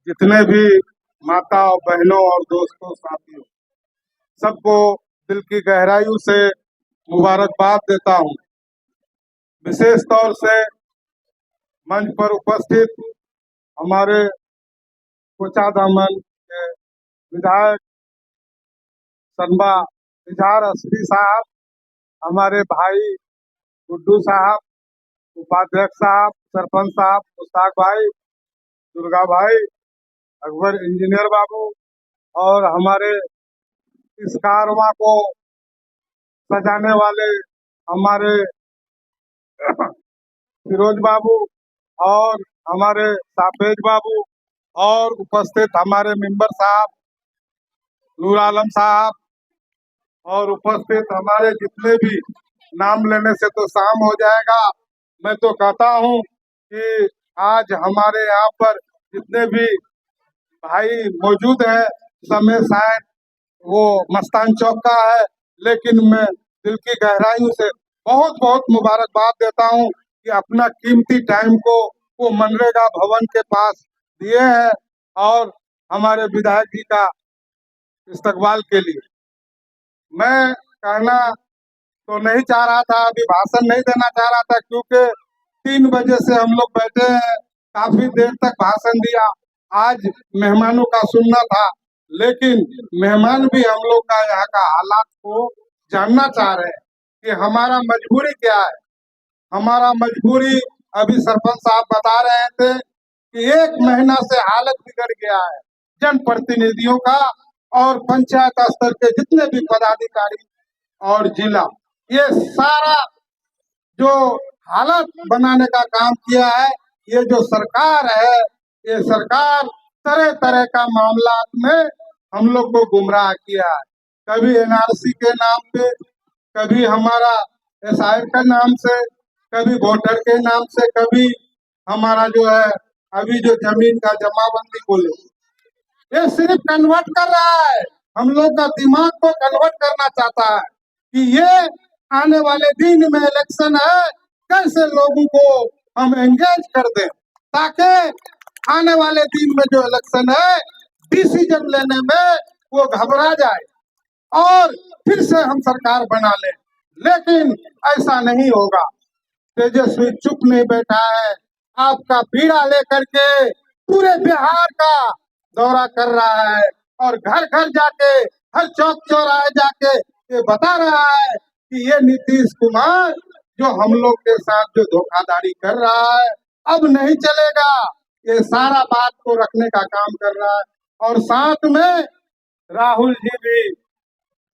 जितने भी माता और बहनों और दोस्तों साथियों, सबको दिल की गहराइयों से मुबारकबाद देता हूँ। विशेष तौर से मंच पर उपस्थित हमारे कोचाधामन के विधायक सनबा इजहार असफी साहब, हमारे भाई गुड्डू साहब, उपाध्यक्ष साहब, सरपंच साहब, मुश्ताक भाई, दुर्गा भाई, अकबर इंजीनियर बाबू और हमारे इस कारवां को सजाने वाले हमारे फिरोज बाबू और हमारे साफेज बाबू और उपस्थित हमारे मेंबर साहब नूर आलम साहब और उपस्थित हमारे जितने भी, नाम लेने से तो शाम हो जाएगा। मैं तो कहता हूँ कि आज हमारे यहाँ पर जितने भी भाई मौजूद है, समय शायद वो मस्तान चौक का है, लेकिन मैं दिल की गहराइयों से बहुत बहुत मुबारकबाद देता हूँ कि अपना कीमती टाइम को वो मनरेगा भवन के पास दिए हैं और हमारे विधायक जी का इस्तकबाल के लिए। मैं कहना तो नहीं चाह रहा था, अभी भाषण नहीं देना चाह रहा था, क्योंकि 3 बजे से हम लोग बैठे हैं, काफी देर तक भाषण दिया। आज मेहमानों का सुनना था, लेकिन मेहमान भी हम लोग का यहाँ का हालात को जानना चाह रहे हैं कि हमारा मजबूरी क्या है। हमारा मजबूरी अभी सरपंच साहब बता रहे थे कि 1 महीना से हालत बिगड़ गया है जनप्रतिनिधियों का और पंचायत स्तर के जितने भी पदाधिकारी और जिला, ये सारा जो हालत बनाने का काम किया है, ये जो सरकार है, ये सरकार तरह तरह का मामला में हम लोग को गुमराह किया है। कभी एनआरसी के नाम पे, कभी हमारा एसआईआर के नाम से, कभी वोटर के नाम से, कभी हमारा जो है अभी जो जमीन का जमाबंदी बोले, ये सिर्फ कन्वर्ट कर रहा है, हम लोग का दिमाग को कन्वर्ट करना चाहता है कि ये आने वाले दिन में इलेक्शन है, कैसे लोगों को हम एंगेज कर दें, ताकि आने वाले दिन में जो इलेक्शन है, डिसीजन लेने में वो घबरा जाए और फिर से हम सरकार बना लें। लेकिन ऐसा नहीं होगा। तेजस्वी चुप नहीं बैठा है, आपका पीड़ा लेकर के पूरे बिहार का दौरा कर रहा है और घर घर जाके, हर चौक चौराहे जाके ये बता रहा है कि ये नीतीश कुमार जो हम लोग के साथ जो धोखाधड़ी कर रहा है, अब नहीं चलेगा। ये सारा बात को रखने का काम कर रहा है और साथ में राहुल जी भी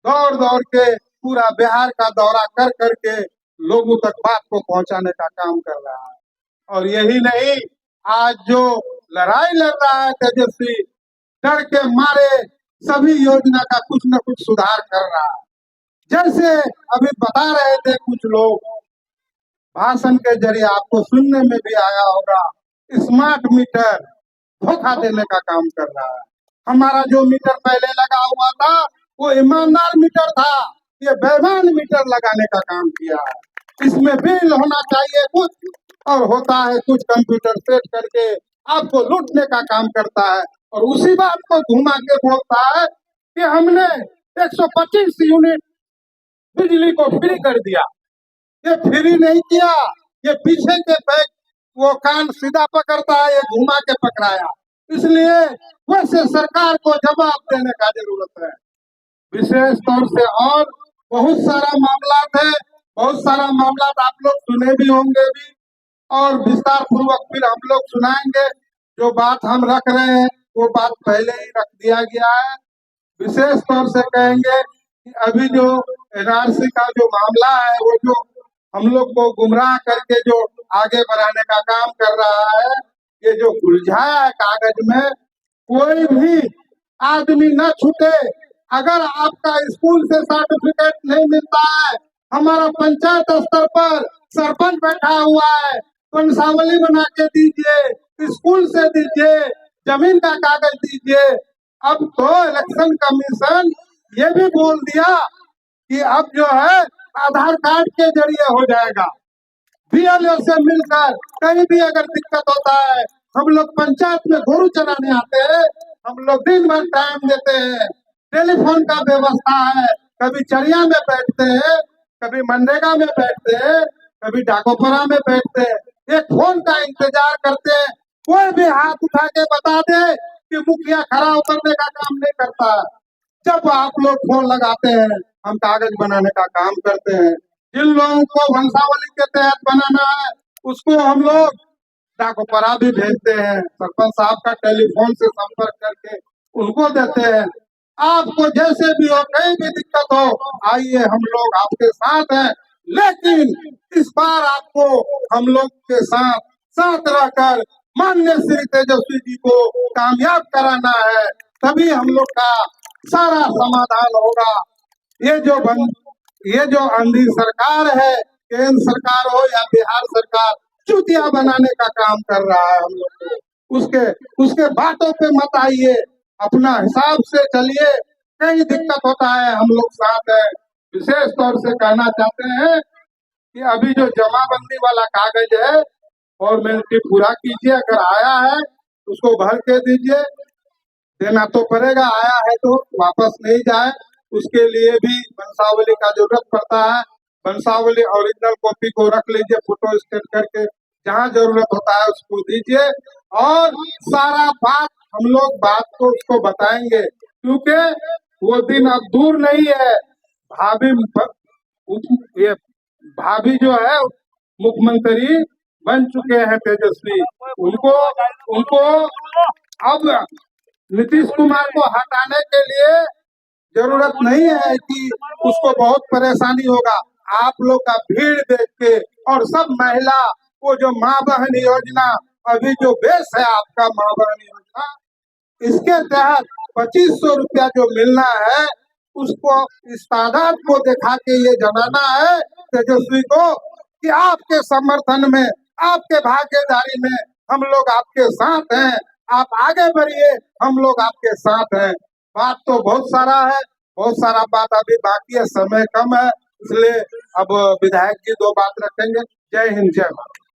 दौड़ दौड़ के पूरा बिहार का दौरा कर करके लोगों तक बात को पहुंचाने का काम कर रहा है। और यही नहीं, आज जो लड़ाई लड़ रहा है तेजस्वी, डर के मारे सभी योजना का कुछ न कुछ सुधार कर रहा है। जैसे अभी बता रहे थे कुछ लोग, भाषण के जरिए आपको सुनने में भी आया होगा, स्मार्ट मीटर धोखा देने का काम कर रहा है। हमारा जो मीटर पहले लगा हुआ था वो ईमानदार मीटर था, ये बेईमान मीटर लगाने का काम किया है। इसमें बिल होना चाहिए कुछ और होता है कुछ, कंप्यूटर सेट करके आपको लूटने का काम करता है और उसी बात को घुमा के बोलता है कि हमने 125 यूनिट बिजली को फ्री कर दिया। ये फ्री नहीं किया, ये पीछे के बैग वो कान सीधा पकड़ता है, ये घुमा के पकड़ाया। इसलिए वैसे सरकार को जवाब देने का जरूरत है। विशेष तौर से और बहुत सारा मामला है, बहुत सारा मामला आप लोग सुने भी होंगे भी और विस्तार पूर्वक फिर हम लोग सुनाएंगे। जो बात हम रख रहे हैं वो बात पहले ही रख दिया गया है। विशेष तौर से कहेंगे कि अभी जो एनआरसी का जो मामला है, वो जो हम लोग को गुमराह करके जो आगे बढ़ाने का काम कर रहा है, ये जो उलझाया है कागज में, कोई भी आदमी न छूटे। अगर आपका स्कूल से सर्टिफिकेट नहीं मिलता है, हमारा पंचायत स्तर पर सरपंच बैठा हुआ है, वंशावली बना के दीजिए, स्कूल से दीजिए, जमीन का कागज दीजिए। अब तो इलेक्शन कमीशन ये भी बोल दिया कि अब जो है आधार कार्ड के जरिए हो जाएगा। बीएलओ से मिलकर कहीं भी अगर दिक्कत होता है, हम लोग पंचायत में गोरू चराने आते हैं, हम लोग दिन भर टाइम देते हैं, टेलीफोन का व्यवस्था है, कभी चरिया में बैठते हैं, कभी मनरेगा में बैठते हैं, कभी डाकोपरा में बैठते हैं, एक फोन का इंतजार करते हैं। कोई भी हाथ उठा के बता दे कि मुखिया खड़ा उतरने का काम नहीं करता है। जब आप लोग फोन लगाते हैं, हम कागज बनाने का काम करते हैं। जिन लोगों को वंशावली के तहत बनाना है, उसको हम लोग डाकोपरा भी भेजते हैं, सरपंच साहब का टेलीफोन से संपर्क करके उनको देते हैं। आपको जैसे भी हो, कहीं भी दिक्कत हो, आइए, हम लोग आपके साथ हैं। लेकिन इस बार आपको हम लोग के साथ साथ रहकर माननीय श्री तेजस्वी जी को कामयाब कराना है, तभी हम लोग का सारा समाधान होगा। ये जो बन ये जो अंधी सरकार है, केंद्र सरकार हो या बिहार सरकार, चूतिया बनाने का काम कर रहा है हम लोग को। उसके उसके बातों पे मत आइए, अपना हिसाब से चलिए। कहीं दिक्कत होता है, हम लोग साथ हैं। विशेष तौर से कहना चाहते हैं कि अभी जो जमाबंदी वाला कागज है, फॉर्मेलिटी पूरा कीजिए, अगर आया है उसको भर के दीजिए, देना तो पड़ेगा, आया है तो वापस नहीं जाए। उसके लिए भी वंशावली का जरूरत पड़ता है। वंशावली ओरिजिनल कॉपी को रख लीजिए, फोटो स्टेट करके, जहाँ जरूरत होता है उसको दीजिए। और सारा बात हम लोग बात को उसको बताएंगे, क्योंकि वो दिन अब दूर नहीं है। भाभी ये भाभी जो है मुख्यमंत्री बन चुके हैं तेजस्वी, उनको उनको अब नीतीश कुमार को हटाने के लिए जरूरत नहीं है कि उसको बहुत परेशानी होगा। आप लोग का भीड़ देख के, और सब महिला, वो जो माँ बहन योजना, अभी जो बेस है आपका माँ बहन योजना, इसके तहत 2500 रुपया जो मिलना है, उसको इस तादाद को दिखा के ये जनाना है तेजस्वी को कि आपके समर्थन में, आपके भागीदारी में हम लोग आपके साथ हैं। आप आगे बढ़िए, हम लोग आपके साथ हैं। बात तो बहुत सारा है, बहुत सारा बात अभी बाकी है, समय कम है, इसलिए अब विधायक जी 2 बात रखेंगे। जय हिंद, जय भारत।